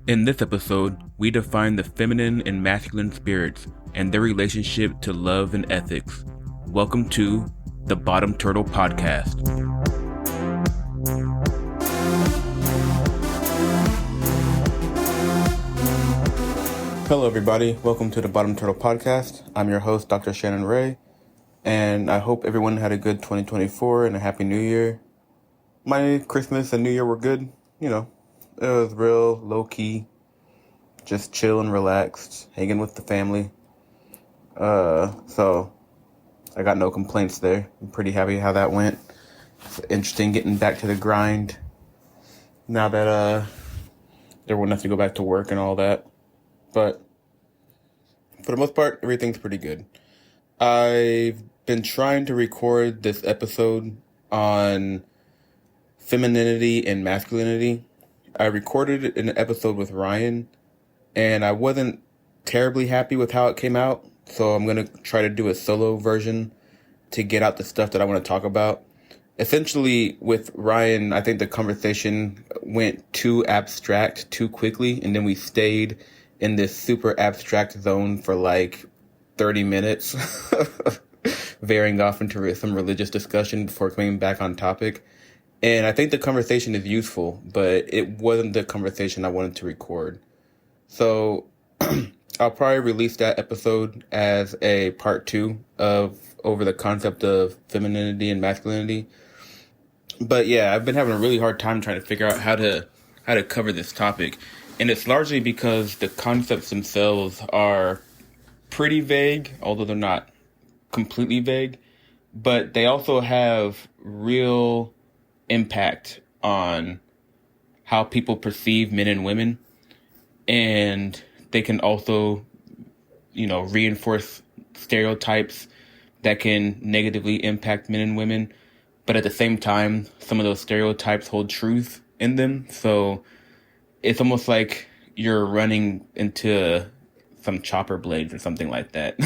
In this episode, we define the feminine and masculine spirits and their relationship to love and ethics. Welcome to the Bottom Turtle Podcast. Hello, everybody. Welcome to the Bottom Turtle Podcast. I'm your host, Dr. Shannon Ray, and I hope everyone had a good 2024 and a Happy New Year. My Christmas and New Year were good. It was real low-key, just chill and relaxed, hanging with the family. So I got no complaints there. I'm pretty happy how that went. It's interesting getting back to the grind now that there won't have to go back to work and all that. But for the most part, everything's pretty good. I've been trying to record this episode on femininity and masculinity. I recorded an episode with Ryan, and I wasn't terribly happy with how it came out, so I'm going to try to do a solo version to get out the stuff that I want to talk about. Essentially, with Ryan, I think the conversation went too abstract too quickly, and then we stayed in this super abstract zone for like 30 minutes, veering off into some religious discussion before coming back on topic. And I think the conversation is useful, but it wasn't the conversation I wanted to record. So I'll probably release that episode as a part 2 over the concept of femininity and masculinity. But yeah, I've been having a really hard time trying to figure out how to cover this topic. And it's largely because the concepts themselves are pretty vague, although they're not completely vague. But they also have real impact on how people perceive men and women, and they can also reinforce stereotypes that can negatively impact men and women, but at the same time some of those stereotypes hold truth in them, so it's almost like you're running into some chopper blades or something like that.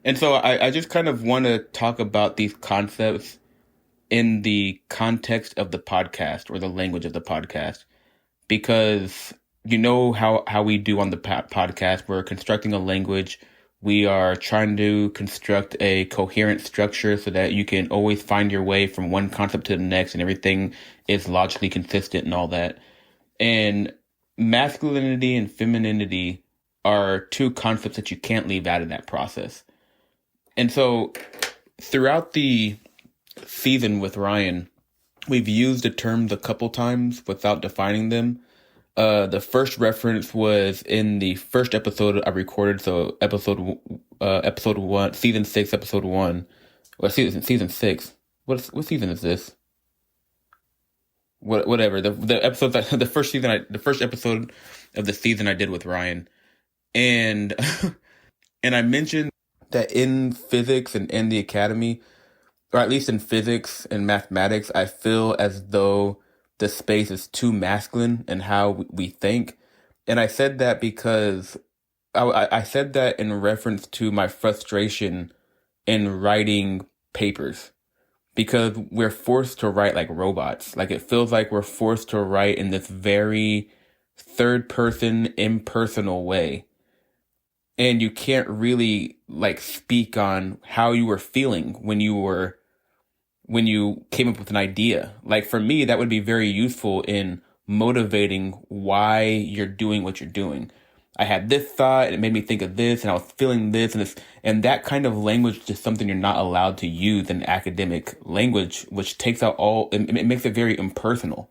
And so I just kind of want to talk about these concepts in the context of the podcast or the language of the podcast, because you know how we do on the podcast. We're constructing a language. We are trying to construct a coherent structure so that you can always find your way from one concept to the next and everything is logically consistent and all that. And masculinity and femininity are two concepts that you can't leave out of that process. And so throughout the season with Ryan, we've used the terms a couple times without defining them. The first reference was in the first episode I recorded, so episode 1, season 6, episode 1, or season 6. What season is this? Whatever. The episode the first episode of the season I did with Ryan, and and I mentioned that in physics and in the academy, or at least in physics and mathematics, I feel as though the space is too masculine in how we think. And I said that because I said that in reference to my frustration in writing papers, because we're forced to write like robots. Like, it feels like we're forced to write in this very third person, impersonal way. And you can't really speak on how you were feeling when you came up with an idea. Like, for me, that would be very useful in motivating why you're doing what you're doing. I had this thought, and it made me think of this, and I was feeling this, and that kind of language is just something you're not allowed to use in academic language, which takes out it makes it very impersonal.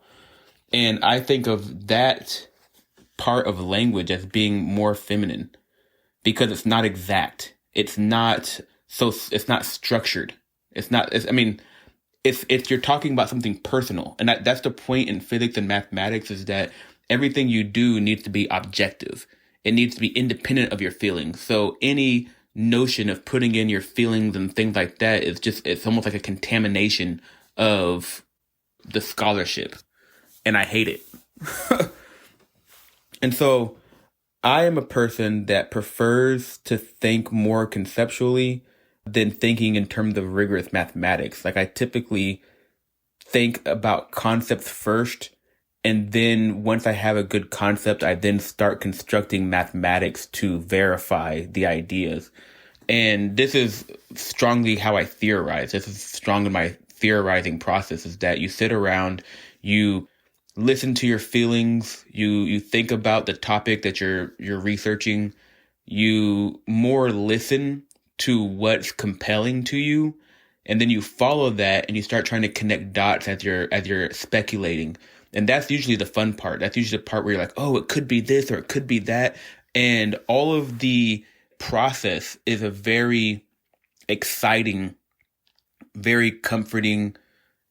And I think of that part of language as being more feminine, because it's not exact. It's not structured. It's you're talking about something personal. And that's the point in physics and mathematics, is that everything you do needs to be objective. It needs to be independent of your feelings. So any notion of putting in your feelings and things like that it's almost like a contamination of the scholarship. And I hate it. And so I am a person that prefers to think more conceptually than thinking in terms of rigorous mathematics. Like, I typically think about concepts first And then once I have a good concept, I then start constructing mathematics to verify the ideas. And this is strongly how I theorize. This is strong in my theorizing process, is that you sit around, you listen to your feelings, you think about the topic that you're researching, you more listen to what's compelling to you, and then you follow that and you start trying to connect dots as you're speculating. And that's usually the fun part. That's usually the part where you're like, oh, it could be this or it could be that. And all of the process is a very exciting, very comforting,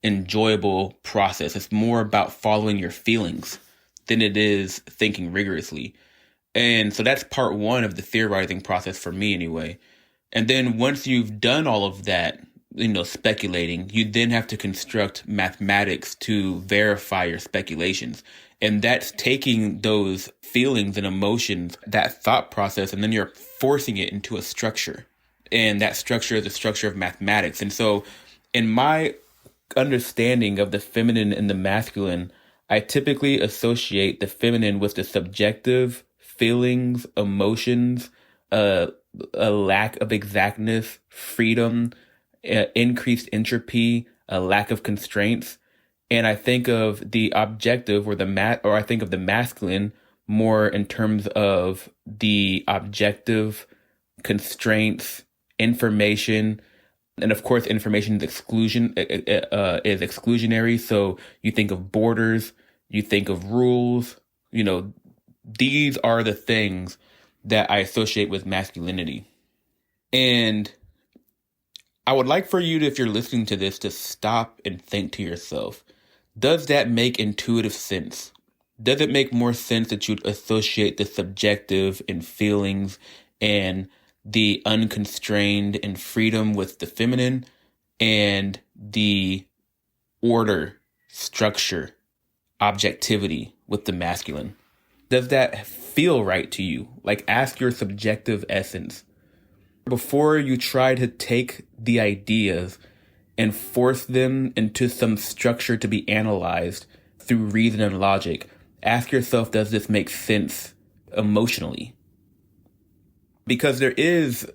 enjoyable process. It's more about following your feelings than it is thinking rigorously. And so that's part one of the theorizing process for me anyway. And then once you've done all of that, speculating, you then have to construct mathematics to verify your speculations. And that's taking those feelings and emotions, that thought process, and then you're forcing it into a structure. And that structure is the structure of mathematics. And so in my understanding of the feminine and the masculine, I typically associate the feminine with the subjective feelings, emotions, a lack of exactness, freedom, increased entropy, a lack of constraints. And I think of the objective or I think of the masculine more in terms of the objective constraints, information, and of course, information is exclusionary. So you think of borders, you think of rules. These are the things that I associate with masculinity. And I would like for you to, if you're listening to this, to stop and think to yourself, does that make intuitive sense? Does it make more sense that you'd associate the subjective and feelings and the unconstrained and freedom with the feminine, and the order, structure, objectivity with the masculine? Does that feel right to you? Like, ask your subjective essence. Before you try to take the ideas and force them into some structure to be analyzed through reason and logic, ask yourself, does this make sense emotionally? Because there is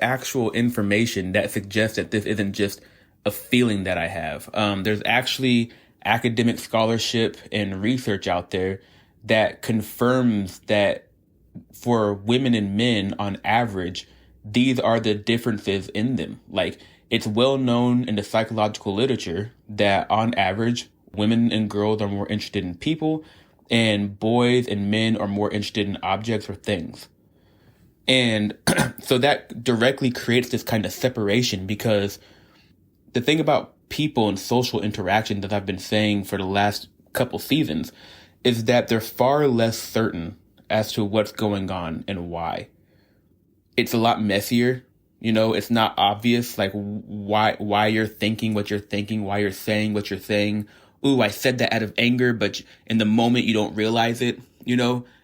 actual information that suggests that this isn't just a feeling that I have. There's actually academic scholarship and research out there that confirms that for women and men on average, these are the differences in them. Like, it's well known in the psychological literature that on average, women and girls are more interested in people, and boys and men are more interested in objects or things. And so that directly creates this kind of separation, because the thing about people and social interaction that I've been saying for the last couple seasons is that they're far less certain as to what's going on and why. It's a lot messier. It's not obvious, like why you're thinking what you're thinking, why you're saying what you're saying. Ooh, I said that out of anger, but in the moment you don't realize it,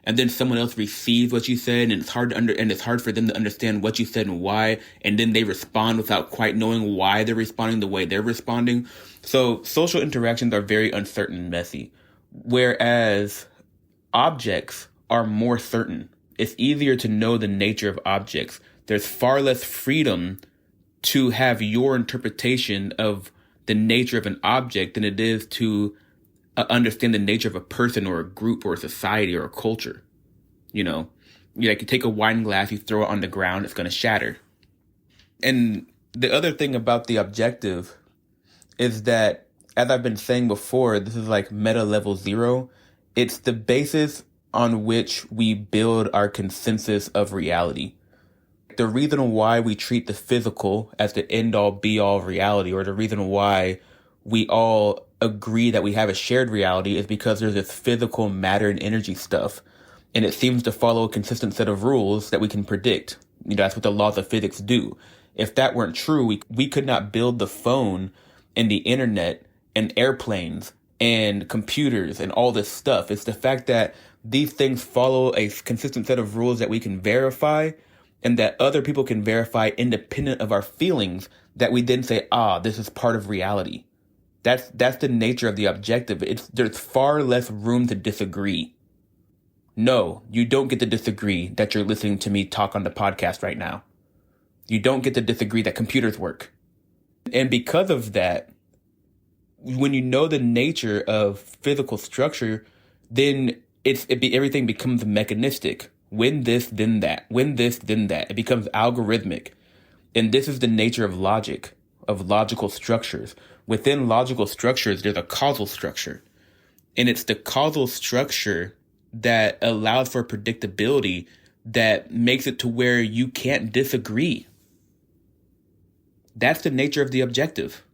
and then someone else receives what you said, and it's hard for them to understand what you said and why, and then they respond without quite knowing why they're responding the way they're responding. So social interactions are very uncertain and messy, whereas objects are more certain. It's easier to know the nature of objects. There's far less freedom to have your interpretation of the nature of an object than it is to understand the nature of a person or a group or a society or a culture. You take a wine glass, you throw it on the ground, it's going to shatter. And the other thing about the objective is that, as I've been saying before, this is like meta level 0. It's the basis on which we build our consensus of reality. The reason why we treat the physical as the end-all be-all reality, or the reason why we all agree that we have a shared reality, is because there's this physical matter and energy stuff, and it seems to follow a consistent set of rules that we can predict. That's what the laws of physics do. If that weren't true, we could not build the phone and the internet and airplanes and computers and all this stuff. It's the fact that these things follow a consistent set of rules that we can verify, and that other people can verify independent of our feelings, that we then say, this is part of reality. That's the nature of the objective. There's far less room to disagree. No, you don't get to disagree that you're listening to me talk on the podcast right now. You don't get to disagree that computers work. And because of that, when you know the nature of physical structure, then everything becomes mechanistic. When this, then that. When this, then that. It becomes algorithmic. And this is the nature of logic, of logical structures. Within logical structures, there's a causal structure. And it's the causal structure that allows for predictability that makes it to where you can't disagree. That's the nature of the objective.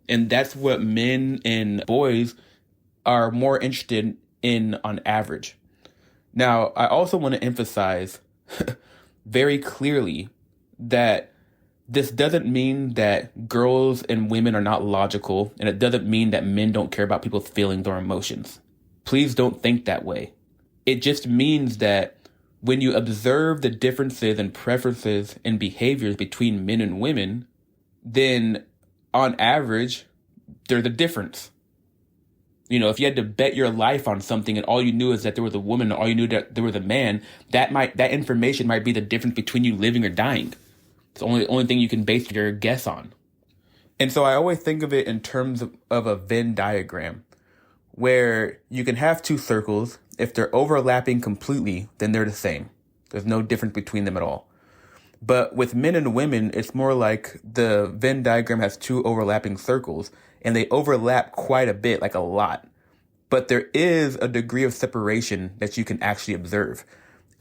And that's what men and boys are more interested in on average. Now, I also want to emphasize very clearly that this doesn't mean that girls and women are not logical, and it doesn't mean that men don't care about people's feelings or emotions. Please don't think that way. It just means that when you observe the differences and preferences and behaviors between men and women, then on average, there's a difference. You know, if you had to bet your life on something and all you knew is that there was a woman, or all you knew that there was a man, that information might be the difference between you living or dying. It's the only thing you can base your guess on. And so I always think of it in terms of a Venn diagram, where you can have two circles. If they're overlapping completely, then they're the same. There's no difference between them at all. But with men and women, it's more like the Venn diagram has two overlapping circles, and they overlap quite a bit, like a lot. But there is a degree of separation that you can actually observe.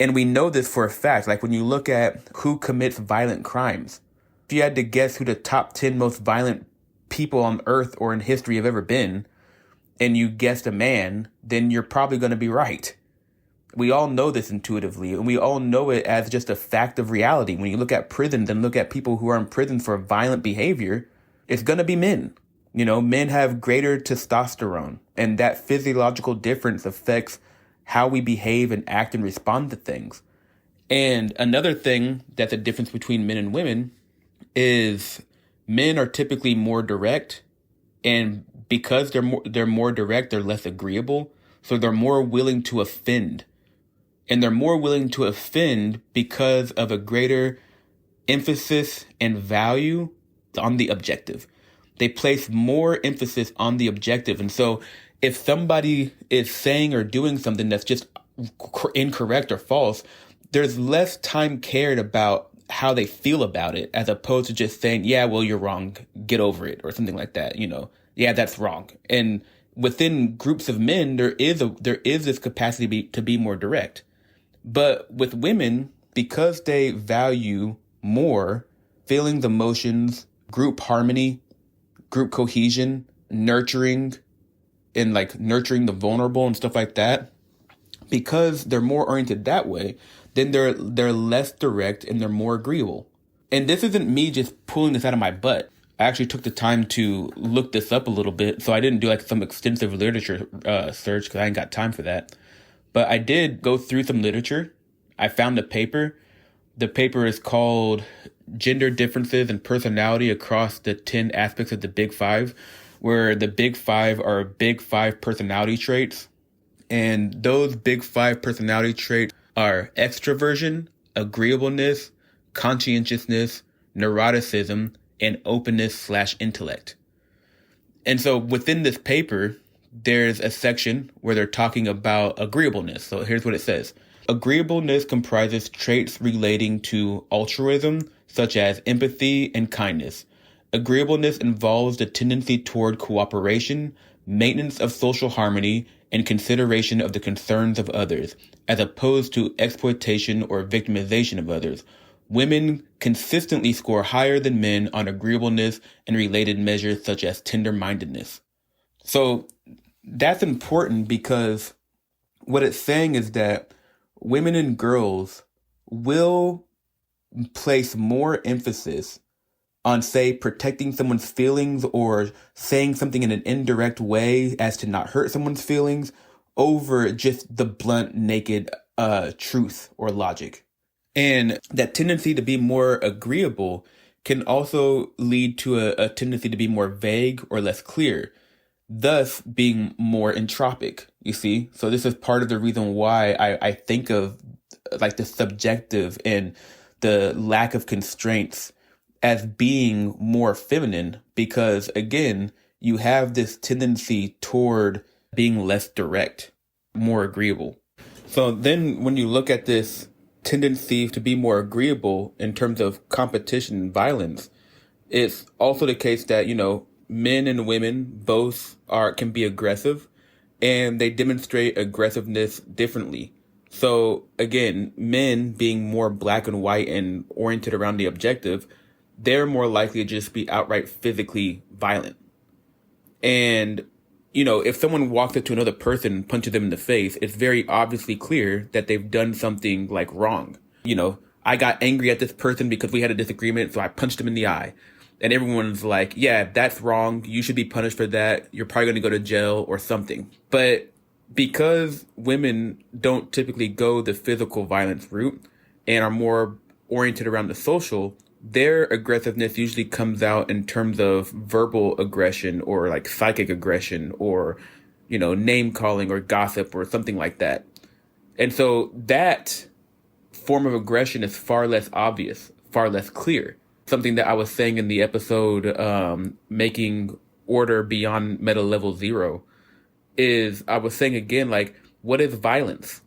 And we know this for a fact. Like when you look at who commits violent crimes, if you had to guess who the top 10 most violent people on earth or in history have ever been, and you guessed a man, then you're probably going to be right. We all know this intuitively, and we all know it as just a fact of reality. When you look at prisons and look at people who are in prison for violent behavior, it's going to be men. You know, men have greater testosterone, and that physiological difference affects how we behave and act and respond to things. And another thing that's a difference between men and women is men are typically more direct, and because they're more direct, they're less agreeable, so they're more willing to offend. And they're more willing to offend because of a greater emphasis and value on the objective. They place more emphasis on the objective. And so if somebody is saying or doing something that's just incorrect or false, there's less time cared about how they feel about it, as opposed to just saying, yeah, well, you're wrong, get over it, or something like that. You know, yeah, that's wrong. And within groups of men, there is this capacity to be more direct. But with women, because they value more feelings, emotions, group harmony, group cohesion, nurturing, and like nurturing the vulnerable and stuff like that, because they're more oriented that way, then they're less direct and they're more agreeable. And this isn't me just pulling this out of my butt. I actually took the time to look this up a little bit, so I didn't do like some extensive literature search because I ain't got time for that. But I did go through some literature. I found a paper. The paper is called Gender Differences in Personality Across the 10 Aspects of the Big Five, where the Big Five are Big Five personality traits. And those Big Five personality traits are extroversion, agreeableness, conscientiousness, neuroticism, and openness/intellect. And so within this paper, there's a section where they're talking about agreeableness. So here's what it says. Agreeableness comprises traits relating to altruism, such as empathy and kindness. Agreeableness involves the tendency toward cooperation, maintenance of social harmony, and consideration of the concerns of others, as opposed to exploitation or victimization of others. Women consistently score higher than men on agreeableness and related measures such as tender-mindedness. So that's important because what it's saying is that women and girls will place more emphasis on, say, protecting someone's feelings or saying something in an indirect way as to not hurt someone's feelings over just the blunt, naked truth or logic. And that tendency to be more agreeable can also lead to a tendency to be more vague or less clear. thus being more entropic, you see? So this is part of the reason why I think of like the subjective and the lack of constraints as being more feminine, because again, you have this tendency toward being less direct, more agreeable. So then when you look at this tendency to be more agreeable in terms of competition and violence, it's also the case that, men and women both can be aggressive, and they demonstrate aggressiveness differently. So again, men being more black and white and oriented around the objective, they're more likely to just be outright physically violent. And, if someone walks up to another person and punches them in the face, it's very obviously clear that they've done something like wrong. I got angry at this person because we had a disagreement, so I punched him in the eye. And everyone's like, yeah, that's wrong. You should be punished for that. You're probably going to go to jail or something. But because women don't typically go the physical violence route and are more oriented around the social, their aggressiveness usually comes out in terms of verbal aggression or like psychic aggression or, name calling or gossip or something like that. And so that form of aggression is far less obvious, far less clear. Something that I was saying in the episode, making order beyond meta level 0, is I was saying again, like, what is violence?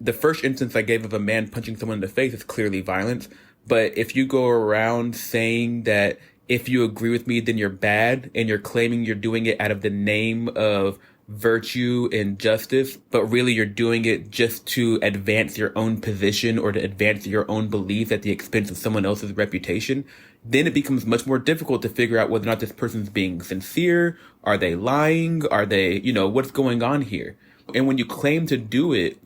The first instance I gave of a man punching someone in the face is clearly violence. But if you go around saying that if you agree with me, then you're bad, and you're claiming you're doing it out of the name of virtue and justice, but really you're doing it just to advance your own position or to advance your own beliefs at the expense of someone else's reputation, then it becomes much more difficult to figure out whether or not this person's being sincere. Are they lying? Are they, what's going on here? And when you claim to do it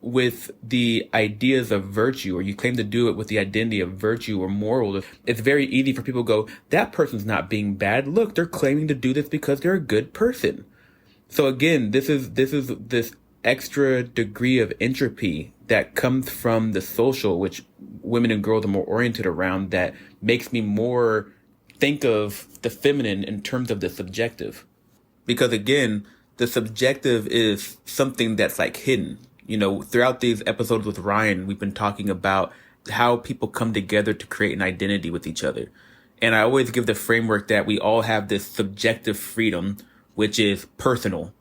with the ideas of virtue, or you claim to do it with the identity of virtue or moral, it's very easy for people to go, that person's not being bad. Look, they're claiming to do this because they're a good person. So again, this is this extra degree of entropy that comes from the social, which women and girls are more oriented around, that makes me more think of the feminine in terms of the subjective. Because again, the subjective is something that's like hidden. Throughout these episodes with Ryan, we've been talking about how people come together to create an identity with each other. And I always give the framework that we all have this subjective freedom, which is personal,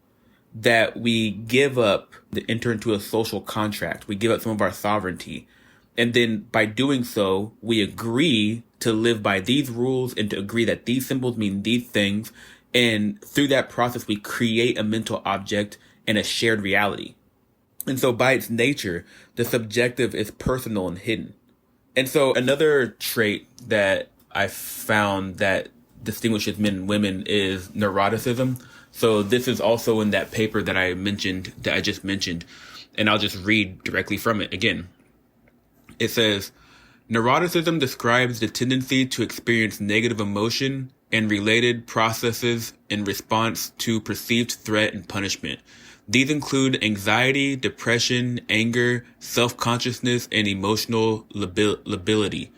that we give up to enter into a social contract. We give up some of our sovereignty. And then by doing so, we agree to live by these rules and to agree that these symbols mean these things. And through that process, we create a mental object and a shared reality. And so by its nature, the subjective is personal and hidden. And so another trait that I found that distinguishes men and women is neuroticism. So this is also in that paper that I just mentioned, and I'll just read directly from it again. It says, neuroticism describes the tendency to experience negative emotion and related processes in response to perceived threat and punishment. These include anxiety, depression, anger, self-consciousness, and emotional lability.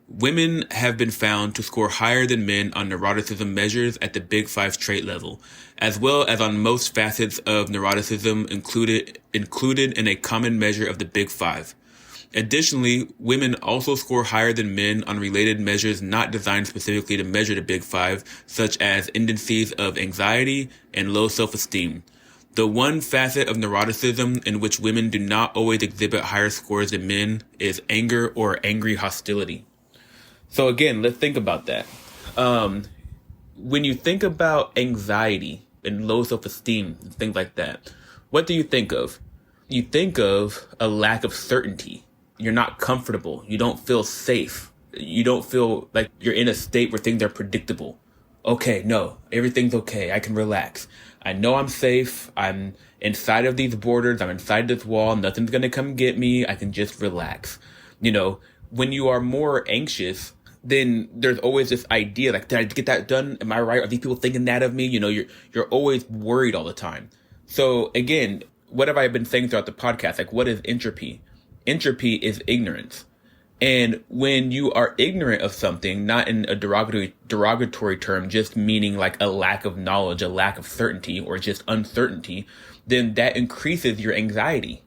Women have been found to score higher than men on neuroticism measures at the Big Five trait level, as well as on most facets of neuroticism included in a common measure of the Big Five. Additionally, women also score higher than men on related measures not designed specifically to measure the Big Five, such as indices of anxiety and low self-esteem. The one facet of neuroticism in which women do not always exhibit higher scores than men is anger or angry hostility. So again, let's think about that. When you think about anxiety and low self-esteem and things like that, what do you think of? You think of a lack of certainty. You're not comfortable. You don't feel safe. You don't feel like you're in a state where things are predictable. Okay, no, everything's okay. I can relax. I know I'm safe. I'm inside of these borders. I'm inside this wall. Nothing's going to come get me. I can just relax. When you are more anxious, then there's always this idea like, did I get that done? Am I right? Are these people thinking that of me? You're always worried all the time. So again, what have I been saying throughout the podcast? Like, what is entropy? Entropy is ignorance. And when you are ignorant of something, not in a derogatory term, just meaning like a lack of knowledge, a lack of certainty, or just uncertainty, then that increases your anxiety.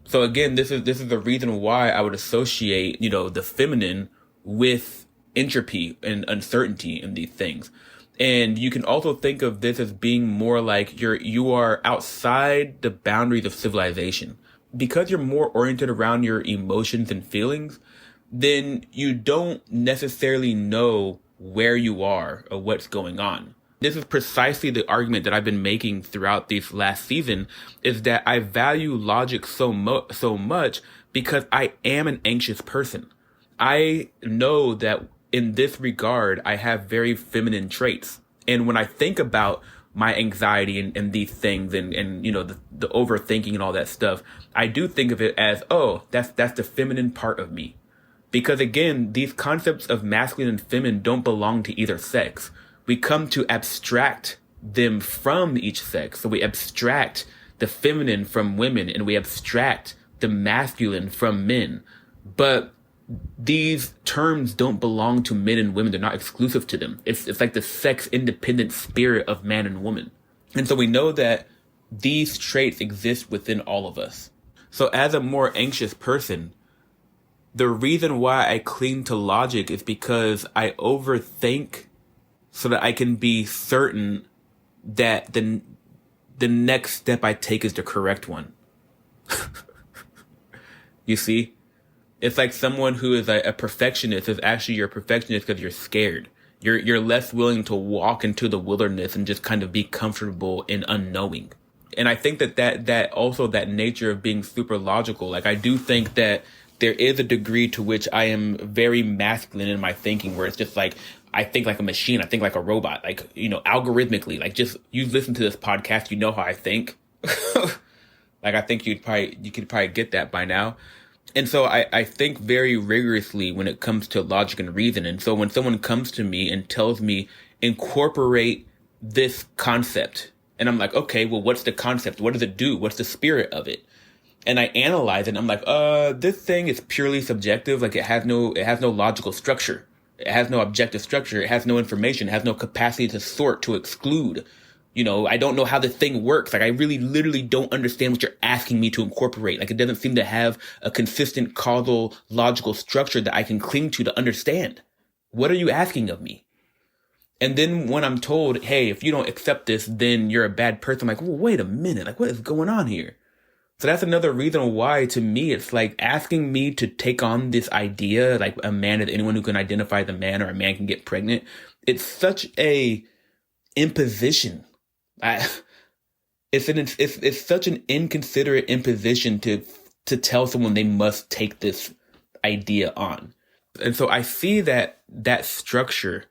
So again, this is the reason why I would associate, the feminine with entropy and uncertainty in these things. And you can also think of this as being more like you are outside the boundaries of civilization. Because you're more oriented around your emotions and feelings, then you don't necessarily know where you are or what's going on. This is precisely the argument that I've been making throughout this last season, is that I value logic so much because I am an anxious person. I know that in this regard, I have very feminine traits. And when I think about my anxiety and these things and the overthinking and all that stuff, I do think of it as, oh, that's the feminine part of me. Because again, these concepts of masculine and feminine don't belong to either sex. We come to abstract them from each sex. So we abstract the feminine from women and we abstract the masculine from men. But these terms don't belong to men and women. They're not exclusive to them. It's like the sex independent spirit of man and woman. And so we know that these traits exist within all of us. So as a more anxious person, the reason why I cling to logic is because I overthink so that I can be certain that the next step I take is the correct one. You see? It's like someone who is a perfectionist is actually you're a perfectionist because you're scared. You're less willing to walk into the wilderness and just kind of be comfortable in unknowing. And I think that also that nature of being super logical, like I do think that there is a degree to which I am very masculine in my thinking, where it's just like, I think like a machine. I think like a robot, like, algorithmically, like just you listen to this podcast, you know how I think. Like, I think you could probably get that by now. And so I think very rigorously when it comes to logic and reason. And so when someone comes to me and tells me, incorporate this concept, and I'm like, okay, well, what's the concept? What does it do? What's the spirit of it? And I analyze it and I'm like, this thing is purely subjective. Like it has no logical structure. It has no objective structure. It has no information. It has no capacity to sort, to exclude. I don't know how the thing works. Like I really literally don't understand what you're asking me to incorporate. Like it doesn't seem to have a consistent causal logical structure that I can cling to understand. What are you asking of me? And then when I'm told, hey, if you don't accept this, then you're a bad person. I'm like, well, wait a minute. Like what is going on here? So that's another reason why, to me, it's like asking me to take on this idea, like a man is anyone who can identify the man, or a man can get pregnant. It's such a imposition. It's such an inconsiderate imposition to tell someone they must take this idea on. And so I see that structure,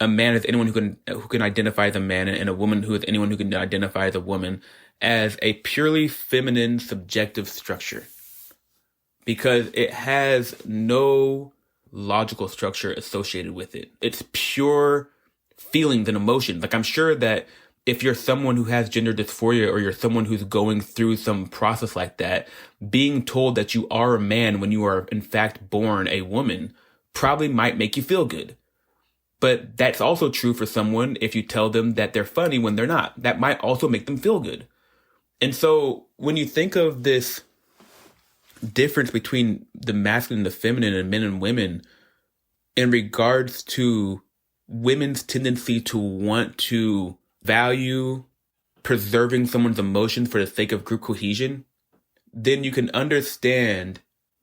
a man is anyone who can identify as a man, and a woman who is anyone who can identify as a woman, as a purely feminine subjective structure, because it has no logical structure associated with it. It's pure feelings and emotions. Like I'm sure that if you're someone who has gender dysphoria, or you're someone who's going through some process like that, being told that you are a man when you are in fact born a woman probably might make you feel good. But that's also true for someone if you tell them that they're funny when they're not. That might also make them feel good. And so when you think of this difference between the masculine and the feminine and men and women in regards to women's tendency to want to value preserving someone's emotions for the sake of group cohesion, then you can understand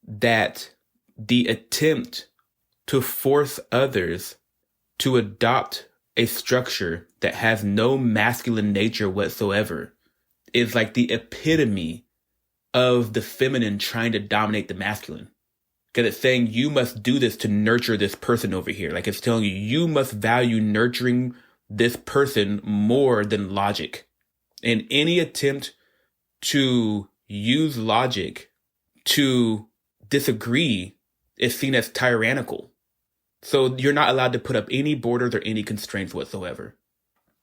that the attempt to force others to adopt a structure that has no masculine nature whatsoever is like the epitome of the feminine trying to dominate the masculine. Because it's saying you must do this to nurture this person over here. Like it's telling you must value nurturing this person more than logic. And any attempt to use logic to disagree is seen as tyrannical. So you're not allowed to put up any borders or any constraints whatsoever.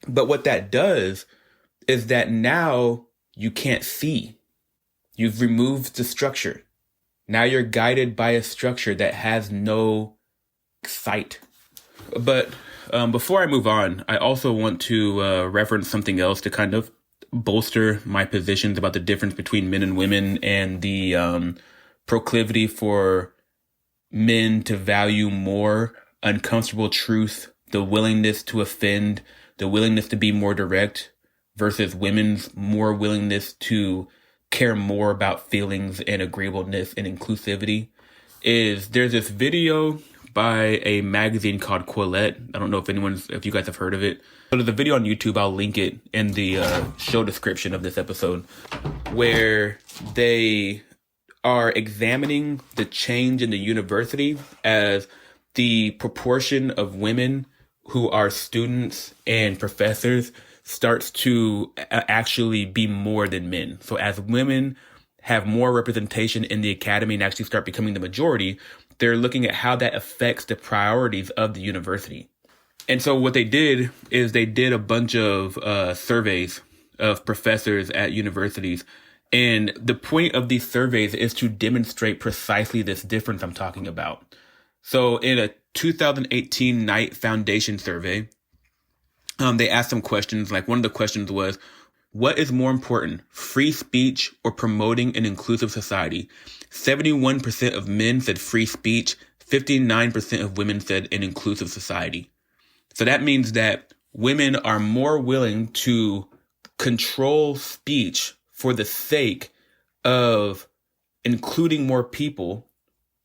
But what that does is that now you can't see. You've removed the structure. Now you're guided by a structure that has no sight. But before I move on, I also want to reference something else to kind of bolster my positions about the difference between men and women and the proclivity for men to value more uncomfortable truth, the willingness to offend, the willingness to be more direct, versus women's more willingness to care more about feelings and agreeableness and inclusivity. There's this video by a magazine called Quillette. I don't know if you guys have heard of it. So there's a video on YouTube. I'll link it in the show description of this episode, where they are examining the change in the university as the proportion of women who are students and professors starts to actually be more than men. So as women have more representation in the academy and actually start becoming the majority, they're looking at how that affects the priorities of the university. And so what they did is they did a bunch of surveys of professors at universities. And the point of these surveys is to demonstrate precisely this difference I'm talking about. So in a 2018 Knight Foundation survey, they asked some questions. Like, one of the questions was, what is more important, free speech or promoting an inclusive society? 71% of men said free speech. 59% of women said an inclusive society. So that means that women are more willing to control speech for the sake of including more people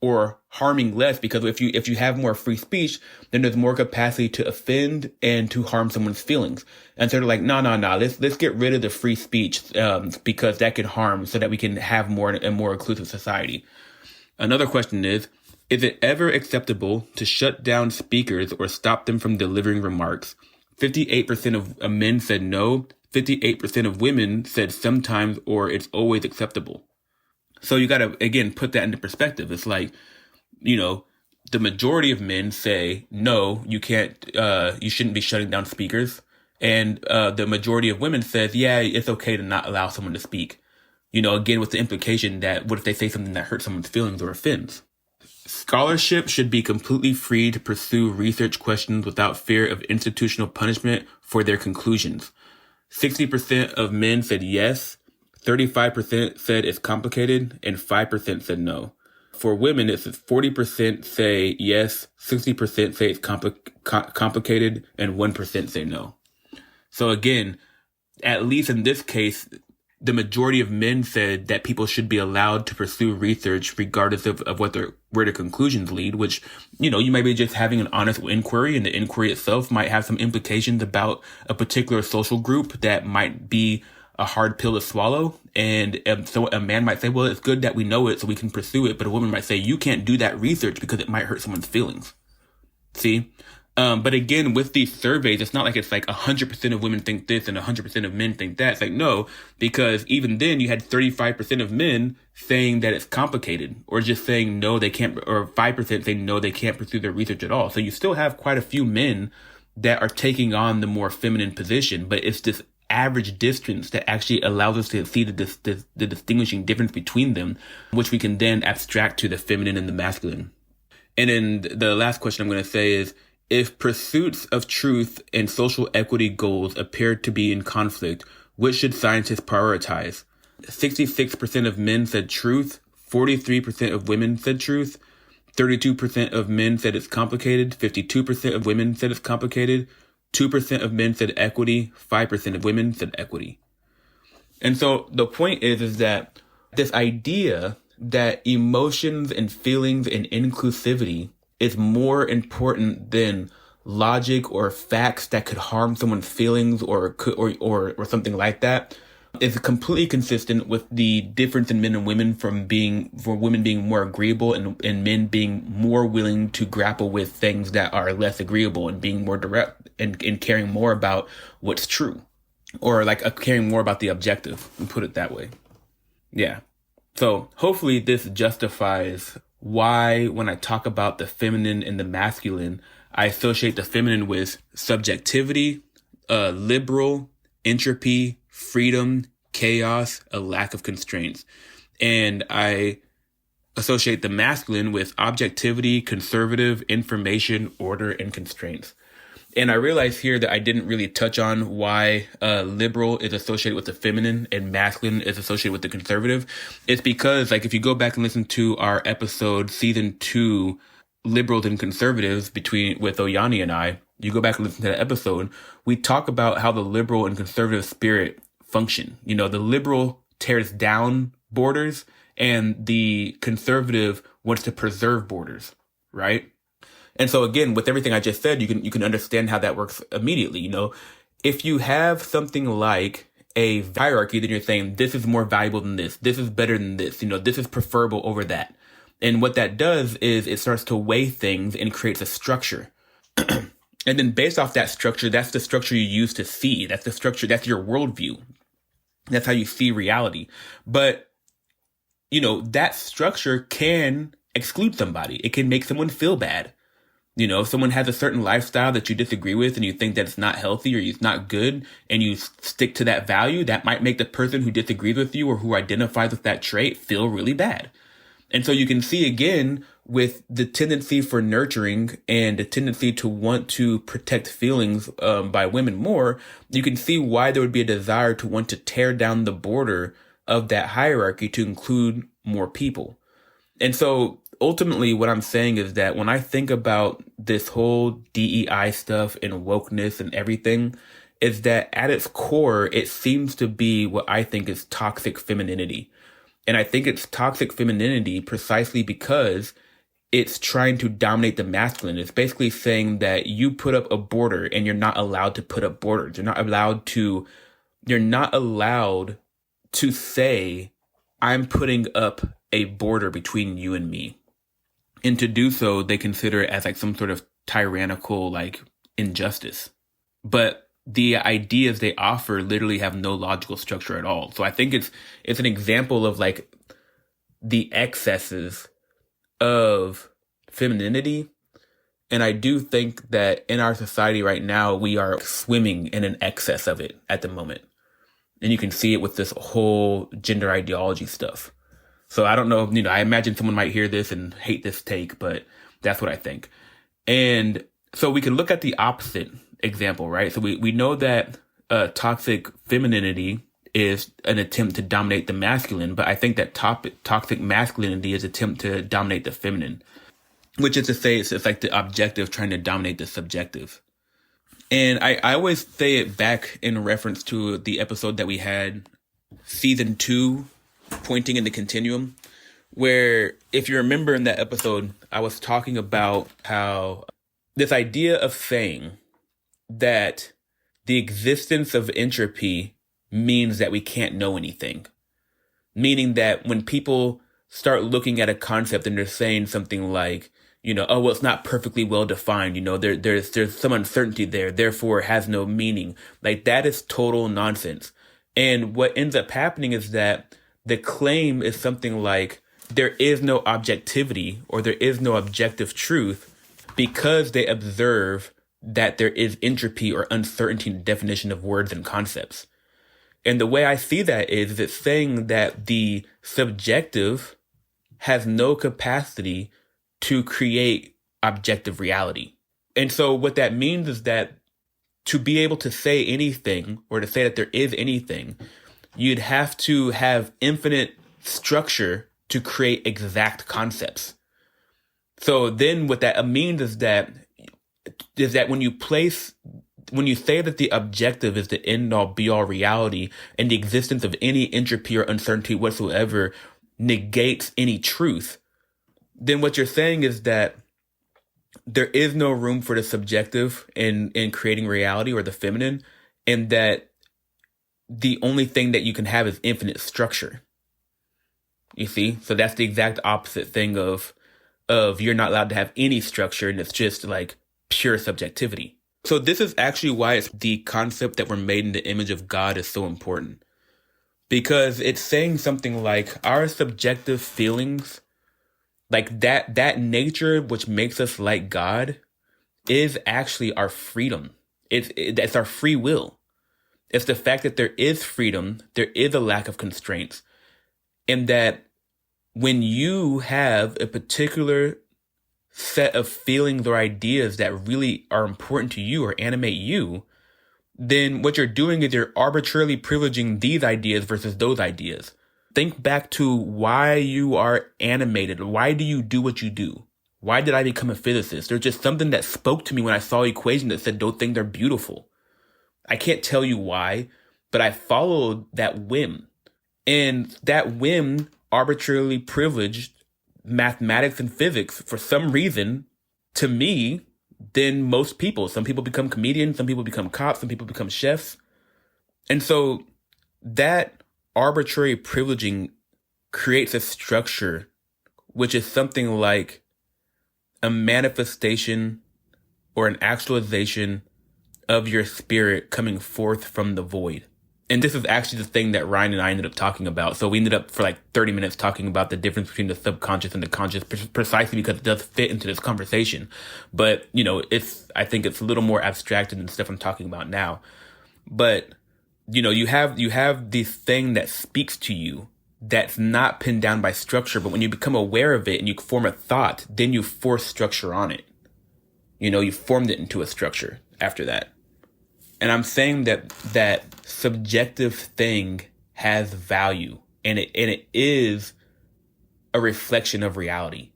or harming less, because if you have more free speech, then there's more capacity to offend and to harm someone's feelings. And so they're like, no, let's get rid of the free speech because that could harm, so that we can have a more inclusive society. Another question is it ever acceptable to shut down speakers or stop them from delivering remarks? 58% of men said no. 58% of women said sometimes or it's always acceptable. So you got to, again, put that into perspective. It's like, the majority of men say, no, you can't, you shouldn't be shutting down speakers. And the majority of women says, yeah, it's okay to not allow someone to speak. Again, with the implication that what if they say something that hurts someone's feelings or offends? Scholarship should be completely free to pursue research questions without fear of institutional punishment for their conclusions. 60% of men said yes. 35% said it's complicated, and 5% said no. For women, it's 40% say yes, 60% say it's complicated, and 1% say no. So again, at least in this case, the majority of men said that people should be allowed to pursue research regardless of where the conclusions lead, which, you might be just having an honest inquiry, and the inquiry itself might have some implications about a particular social group that might be a hard pill to swallow. And so a man might say, well, it's good that we know it so we can pursue it. But a woman might say, you can't do that research because it might hurt someone's feelings. See? But again, with these surveys, it's not like it's like 100% of women think this and 100% of men think that. It's like, no, because even then you had 35% of men saying that it's complicated, or just saying no, they can't, or 5% saying no, they can't pursue their research at all. So you still have quite a few men that are taking on the more feminine position, but it's this average distance that actually allows us to see the distinguishing difference between them, which we can then abstract to the feminine and the masculine. And then the last question I'm going to say is, if pursuits of truth and social equity goals appear to be in conflict, which should scientists prioritize? 66% of men said truth, 43% of women said truth, 32% of men said it's complicated, 52% of women said it's complicated, 2% of men said equity, 5% of women said equity. And so the point is that this idea that emotions and feelings and inclusivity is more important than logic or facts that could harm someone's feelings or something like that is completely consistent with the difference in men and women for women being more agreeable and men being more willing to grapple with things that are less agreeable and being more direct and caring more about what's true, or like caring more about the objective, and put it that way. Yeah. So hopefully this justifies why when I talk about the feminine and the masculine, I associate the feminine with subjectivity, liberal, entropy, freedom, chaos, a lack of constraints. And I associate the masculine with objectivity, conservative, information, order, and constraints. And I realized here that I didn't really touch on why liberal is associated with the feminine and masculine is associated with the conservative. It's because, like, if you go back and listen to our episode, season 2, liberals and conservatives with Oyani and I, you go back and listen to that episode, we talk about how the liberal and conservative spirit function. You know, the liberal tears down borders and the conservative wants to preserve borders, right? And so again, with everything I just said, you can understand how that works immediately. You know, if you have something like a hierarchy, then you're saying this is more valuable than this. This is better than this. You know, this is preferable over that. And what that does is it starts to weigh things and creates a structure. And then based off that structure, that's the structure you use to see. That's the structure. That's your worldview. That's how you see reality. But, you know, that structure can exclude somebody. It can make someone feel bad. You know, if someone has a certain lifestyle that you disagree with and you think that it's not healthy or it's not good and you stick to that value, that might make the person who disagrees with you or who identifies with that trait feel really bad. And so you can see again with the tendency for nurturing and the tendency to want to protect feelings by women more, you can see why there would be a desire to want to tear down the border of that hierarchy to include more people. And so ultimately what I'm saying is that when I think about this whole DEI stuff and wokeness and everything, is that at its core, it seems to be what I think is toxic femininity. And I think it's toxic femininity precisely because it's trying to dominate the masculine. It's basically saying that you put up a border and you're not allowed to put up borders. You're not allowed to say, I'm putting up a border between you and me. And to do so, they consider it as like some sort of tyrannical, like, injustice. But the ideas they offer literally have no logical structure at all. So I think it's an example of like the excesses of femininity. And I do think that in our society right now, we are swimming in an excess of it at the moment. And you can see it with this whole gender ideology stuff. So I don't know, you know, I imagine someone might hear this and hate this take, but that's what I think. And so we can look at the opposite example, right? So we know that toxic femininity is an attempt to dominate the masculine, but I think that toxic masculinity is an attempt to dominate the feminine, which is to say it's like the objective trying to dominate the subjective. And I always say it back in reference to the episode that we had, season 2, pointing in the continuum, where if you remember in that episode, I was talking about how this idea of saying that the existence of entropy means that we can't know anything. Meaning that when people start looking at a concept and they're saying something like, you know, oh, well, it's not perfectly well defined. You know, there's some uncertainty there, therefore it has no meaning. Like, that is total nonsense. And what ends up happening is that the claim is something like there is no objectivity or there is no objective truth because they observe that there is entropy or uncertainty in the definition of words and concepts. And the way I see that is it's saying that the subjective has no capacity to create objective reality. And so what that means is that to be able to say anything or to say that there is anything, you'd have to have infinite structure to create exact concepts. So then what that means is that when you say that the objective is the end all be all reality and the existence of any entropy or uncertainty whatsoever negates any truth, then what you're saying is that there is no room for the subjective in creating reality or the feminine, and that the only thing that you can have is infinite structure. You see? So that's the exact opposite thing of you're not allowed to have any structure, and it's just like pure subjectivity. So this is actually why it's the concept that we're made in the image of God is so important. Because it's saying something like our subjective feelings, like that nature which makes us like God, is actually our freedom. It's our free will. It's the fact that there is freedom, there is a lack of constraints, and that when you have a particular set of feelings or ideas that really are important to you or animate you, then what you're doing is you're arbitrarily privileging these ideas versus those ideas. Think back to why you are animated. Why do you do what you do? Why did I become a physicist? There's just something that spoke to me when I saw equations that said those things are beautiful. I can't tell you why, but I followed that whim. And that whim arbitrarily privileged mathematics and physics for some reason to me than most people. Some people become comedians, some people become cops, some people become chefs. And so that arbitrary privileging creates a structure which is something like a manifestation or an actualization of your spirit coming forth from the void. And this is actually the thing that Ryan and I ended up talking about. So we ended up for like 30 minutes talking about the difference between the subconscious and the conscious, precisely because it does fit into this conversation. But, I think it's a little more abstracted than the stuff I'm talking about now. But, you have this thing that speaks to you that's not pinned down by structure. But when you become aware of it and you form a thought, then you force structure on it. You formed it into a structure after that. And I'm saying that subjective thing has value, and it is a reflection of reality.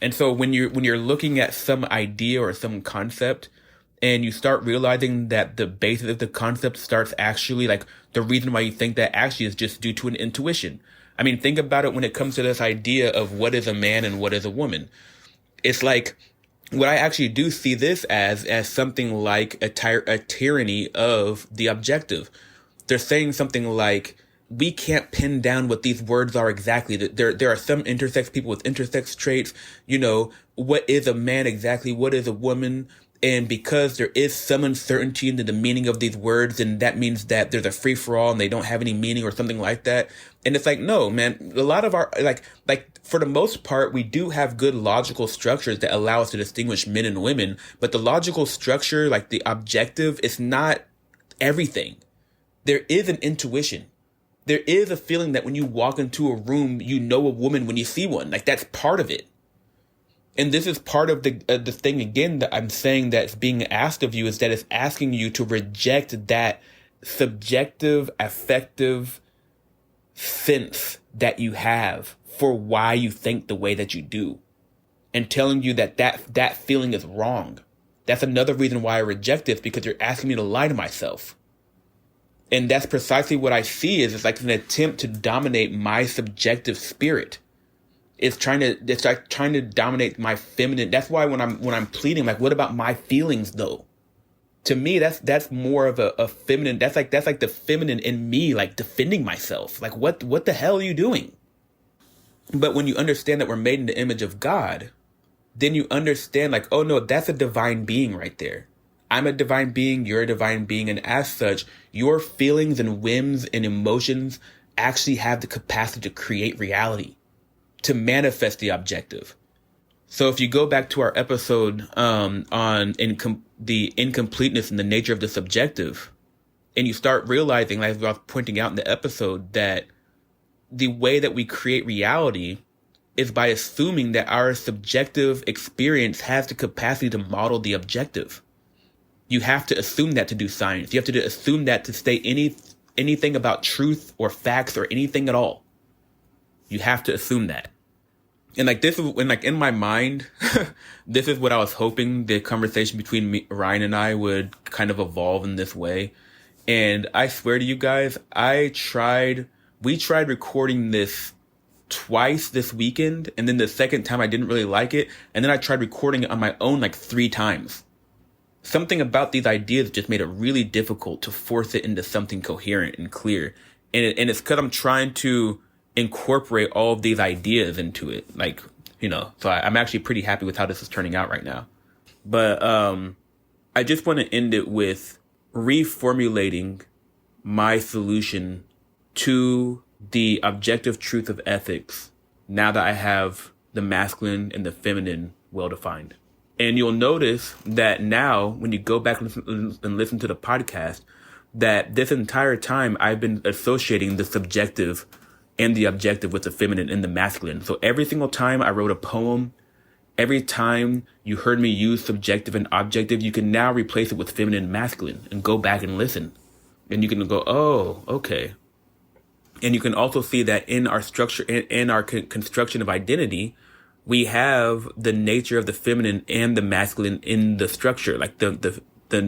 And so when you're looking at some idea or some concept, and you start realizing that the basis of the concept starts actually, like, the reason why you think that actually is just due to an intuition. I mean, think about it when it comes to this idea of what is a man and what is a woman. It's like, what I actually do see this as something like a tyranny of the objective. They're saying something like, we can't pin down what these words are exactly. There are some intersex people with intersex traits. What is a man exactly? What is a woman? And because there is some uncertainty into the meaning of these words, and that means that there's a free for all and they don't have any meaning or something like that. And it's like, no, man, a lot of our, like for the most part, we do have good logical structures that allow us to distinguish men and women. But the logical structure, like the objective, is not everything. There is an intuition. There is a feeling that when you walk into a room, you know a woman when you see one. Like, that's part of it. And this is part of the thing, again, that I'm saying that's being asked of you, is that it's asking you to reject that subjective, affective sense that you have for why you think the way that you do, and telling you that feeling is wrong. That's another reason why I reject this, because you're asking me to lie to myself. And that's precisely what I see is it's like an attempt to dominate my subjective spirit. It's like trying to dominate my feminine. That's why when I'm pleading, like, what about my feelings though? To me, that's more of a feminine. That's like the feminine in me, like, defending myself. Like, what the hell are you doing? But when you understand that we're made in the image of God, then you understand, like, oh no, that's a divine being right there. I'm a divine being, you're a divine being, and as such, your feelings and whims and emotions actually have the capacity to create reality, to manifest the objective. So if you go back to our episode on the incompleteness and the nature of the subjective, and you start realizing, like I was pointing out in the episode, that the way that we create reality is by assuming that our subjective experience has the capacity to model the objective. You have to assume that to do science. You have to assume that to say anything about truth or facts or anything at all. You have to assume that. And like this is when, like, in my mind, this is what I was hoping the conversation between Ryan and I would kind of evolve in this way. And I swear to you guys, we tried recording this twice this weekend. And then the second time I didn't really like it. And then I tried recording it on my own like 3 times. Something about these ideas just made it really difficult to force it into something coherent and clear. And it's because I'm trying to incorporate all of these ideas into it. Like, so I'm actually pretty happy with how this is turning out right now. But I just want to end it with reformulating my solution to the objective truth of ethics now that I have the masculine and the feminine well-defined. And you'll notice that now, when you go back and listen to the podcast, that this entire time I've been associating the subjective and the objective with the feminine and the masculine. So every single time I wrote a poem, every time you heard me use subjective and objective, you can now replace it with feminine and masculine and go back and listen. And you can go, oh, okay. And you can also see that in our structure, in our construction of identity, we have the nature of the feminine and the masculine in the structure, like the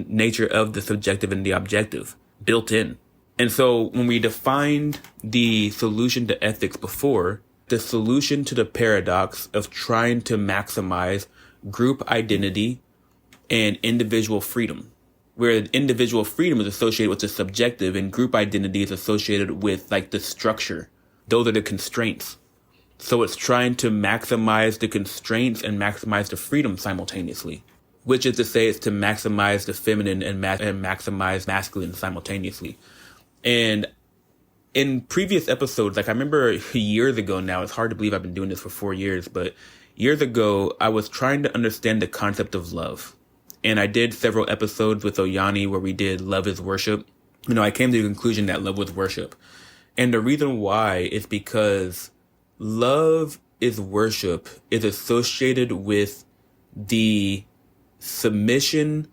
nature of the subjective and the objective built in. And so when we defined the solution to ethics before, the solution to the paradox of trying to maximize group identity and individual freedom, where individual freedom is associated with the subjective and group identity is associated with like the structure. Those are the constraints. So it's trying to maximize the constraints and maximize the freedom simultaneously, which is to say it's to maximize the feminine and maximize masculine simultaneously. And in previous episodes, like I remember years ago now, it's hard to believe I've been doing this for 4 years, but years ago, I was trying to understand the concept of love. And I did several episodes with Oyani where we did love is worship. You know, I came to the conclusion that love was worship. And the reason why is because love is worship is associated with the submission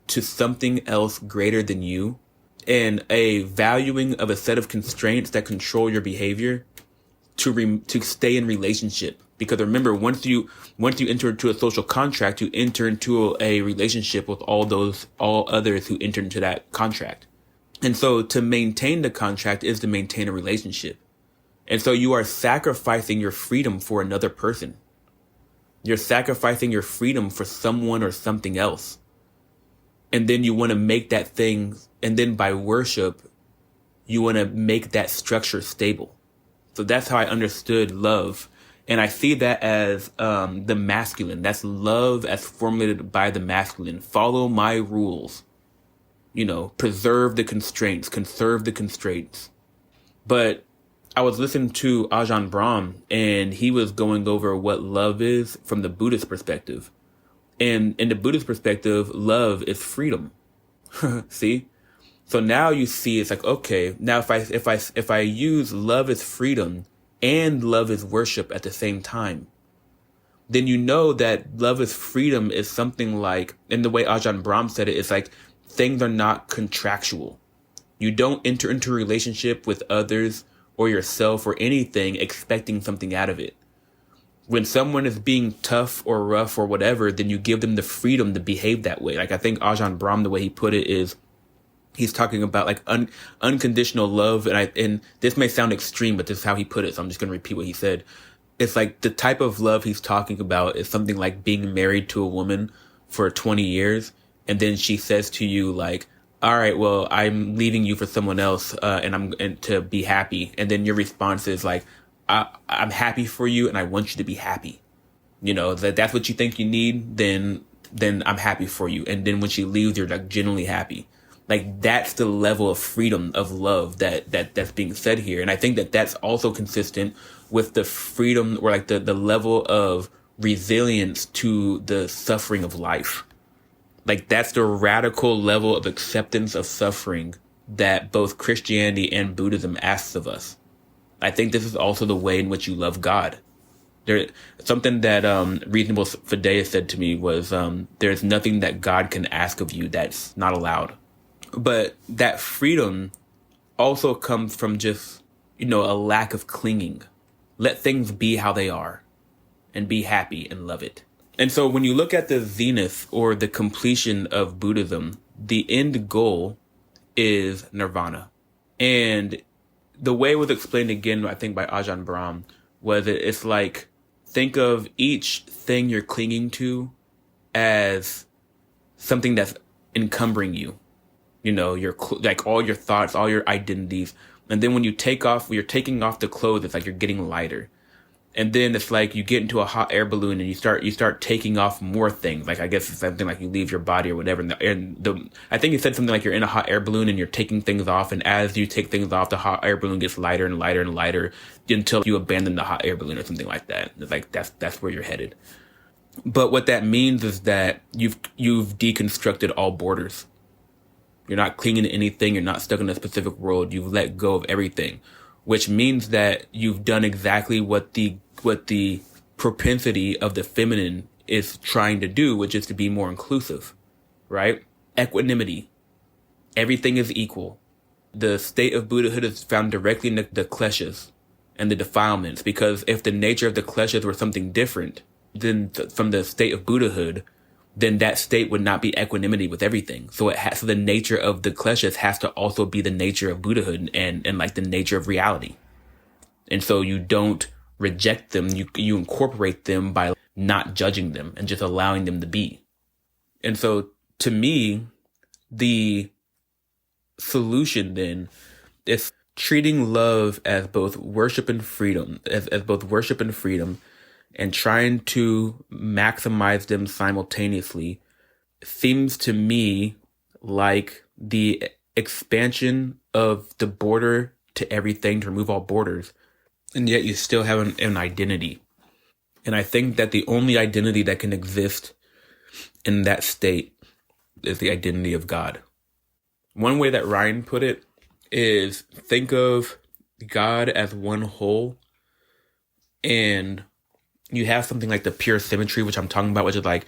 to something else greater than you and a valuing of a set of constraints that control your behavior to stay in relationship. Because remember, once you enter into a social contract, you enter into a relationship with all others who enter into that contract. And so to maintain the contract is to maintain a relationship. And so you are sacrificing your freedom for another person. You're sacrificing your freedom for someone or something else. And then you want to make that thing, and then by worship, you want to make that structure stable. So that's how I understood love. And I see that as the masculine. That's love as formulated by the masculine. Follow my rules. You know, preserve the constraints, conserve the constraints. But I was listening to Ajahn Brahm, and he was going over what love is from the Buddhist perspective. And in the Buddhist perspective, love is freedom. See? So now you see, it's like, okay, now if I use love is freedom and love is worship at the same time, then you know that love is freedom is something like, in the way Ajahn Brahm said it, it's like things are not contractual. You don't enter into a relationship with others or yourself or anything expecting something out of it. When someone is being tough or rough or whatever, then you give them the freedom to behave that way. Like I think Ajahn Brahm, the way he put it is, he's talking about like unconditional love. And this may sound extreme, but this is how he put it. So I'm just going to repeat what he said. It's like the type of love he's talking about is something like being married to a woman for 20 years. And then she says to you like, all right, well, I'm leaving you for someone else, and to be happy. And then your response is like, I'm happy for you and I want you to be happy. You know, that's what you think you need, then I'm happy for you. And then when she leaves, you're like genuinely happy. Like that's the level of freedom of love that's being said here. And I think that that's also consistent with the freedom or like the level of resilience to the suffering of life. Like that's the radical level of acceptance of suffering that both Christianity and Buddhism asks of us. I think this is also the way in which you love God. Something that Reasonable Fidea said to me was, there's nothing that God can ask of you that's not allowed. But that freedom also comes from just, a lack of clinging. Let things be how they are and be happy and love it. And so when you look at the zenith or the completion of Buddhism, the end goal is nirvana. And the way it was explained again, I think by Ajahn Brahm, was it's like, think of each thing you're clinging to as something that's encumbering you. Like all your thoughts, all your identities. And then when you're taking off the clothes, it's like you're getting lighter. And then it's like you get into a hot air balloon and you start taking off more things. Like I guess it's something like you leave your body or whatever. I think you said something like you're in a hot air balloon and you're taking things off. And as you take things off, the hot air balloon gets lighter and lighter and lighter until you abandon the hot air balloon or something like that. It's like that's where you're headed. But what that means is that you've deconstructed all borders. You're not clinging to anything. You're not stuck in a specific world. You've let go of everything. which means that you've done exactly what the propensity of the feminine is trying to do, which is to be more inclusive, right? Equanimity. Everything is equal. The state of Buddhahood is found directly in the kleshas and the defilements, because if the nature of the kleshas were something different than from the state of Buddhahood, then that state would not be equanimity with everything. So so the nature of the kleshas has to also be the nature of Buddhahood and like the nature of reality. And so you don't reject them, you incorporate them by not judging them and just allowing them to be. And so to me, the solution then is treating love as both worship and freedom, as both worship and freedom, and trying to maximize them simultaneously seems to me like the expansion of the border to everything, to remove all borders, and yet you still have an identity. And I think that the only identity that can exist in that state is the identity of God. One way that Ryan put it is think of God as one whole, and you have something like the pure symmetry, which I'm talking about, which is like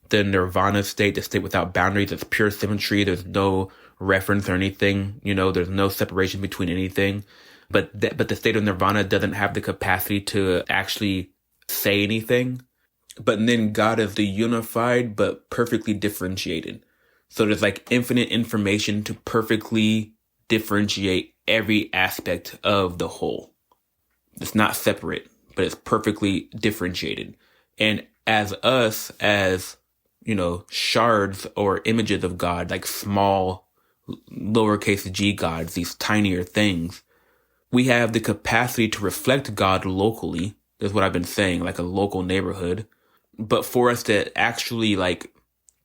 the nirvana state, the state without boundaries. It's pure symmetry. There's no reference or anything, there's no separation between anything. But the state of nirvana doesn't have the capacity to actually say anything. But then God is the unified but perfectly differentiated. So there's like infinite information to perfectly differentiate every aspect of the whole. It's not separate, but it's perfectly differentiated. And as us, as, shards or images of God, like small, lowercase g gods, these tinier things, we have the capacity to reflect God locally. That's what I've been saying, like a local neighborhood. But for us to actually like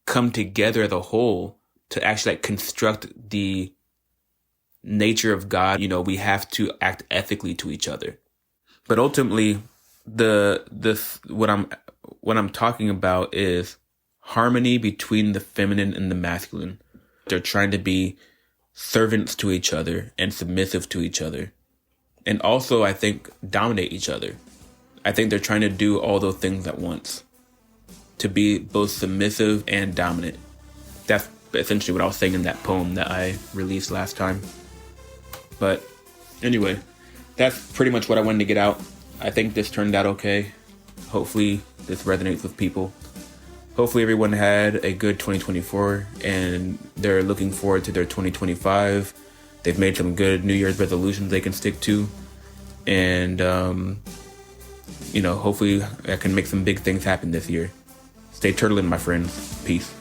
come together as a whole, to actually like construct the nature of God, we have to act ethically to each other. But ultimately, what I'm talking about is harmony between the feminine and the masculine. They're trying to be servants to each other and submissive to each other. And also, I think, dominate each other. I think they're trying to do all those things at once, to be both submissive and dominant. That's essentially what I was saying in that poem that I released last time. But anyway, that's pretty much what I wanted to get out. I think this turned out okay. Hopefully this resonates with people. Hopefully everyone had a good 2024 and they're looking forward to their 2025. They've made some good New Year's resolutions they can stick to. And, hopefully I can make some big things happen this year. Stay turtling, my friends. Peace.